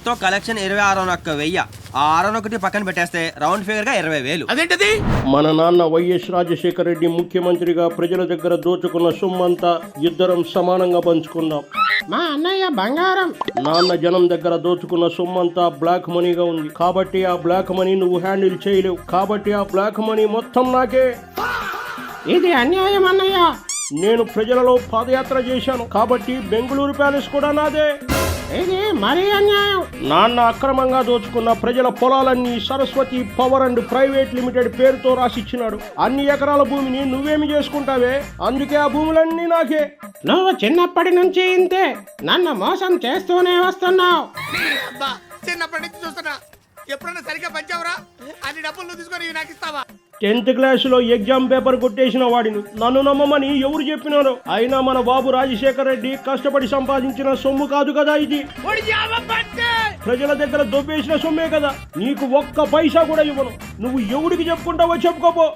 మొత్తం కలెక్షన్ 26,100. ఆ 601 పక్కన పెట్టేస్తే రౌండ్ ఫిగర్ గా 20,000. అదేంటది? మన నాన్న వైఎస్ రాజశేఖర రెడ్డి ముఖ్యమంత్రిగా ప్రజల దగ్గర దోచుకున్న సొమ్మంతా ఇద్దరం సమానంగా పంచుకుందాం. మా అన్నయ్య బంగారం. నాన్న జనం దగ్గర దోచుకున్న సొమ్మంతా బ్లాక్ మనీగా ఉంది కాబట్టి ఆ బ్లాక్ మనీ నువ్వు హ్యాండిల్ చేయలేవు. కాబట్టి ఆ బ్లాక్ మనీ మొత్తం నాకే. ఇది అన్యాయం అన్నయ్య. నేను ప్రజలలో పాదయాత్ర చేశాను కాబట్టి బెంగళూరు ప్యాలెస్ కూడా నాదే. ఇది మరీ అన్యాయం. నాన్న అక్రమంగా దోచుకున్న ప్రజల పొలాలన్నీ Saraswati power and private limited పేరుతో రాసిచ్చినాడు. అన్ని ఎకరాల భూమిని నువ్వేమి చేసుకుంటావే? అందుకే ఆ భూములన్నీ నాకే. నువ్వు చిన్నప్పటి నుంచి ఇంతే నన్ను మోసం చేస్తూనే వస్తున్నావు. అబ్బా, చిన్నప్పటి నుంచి చూస్తున్నా. ఎప్పుడన్నా సరిగ్గా పంచావురా? అన్ని డబ్బులు నువ్వు తీసుకొని ఇవి నాకు ఇస్తావా? 10th క్లాసులో ఎగ్జామ్ పేపర్ కొట్టేసిన వాడిని నన్ను నమ్మమని ఎవరు చెప్పినారో. అయినా మన బాబు రాజశేఖర రెడ్డి కష్టపడి సంపాదించిన సొమ్ము కాదు కదా ఇది. ప్రజల దగ్గర దొబ్బేసిన సొమ్మే కదా. నీకు ఒక్క పైసా కూడా ఇవ్వను. నువ్వు ఎవరికి చెప్పుకుంటావో చెప్పుకోపో.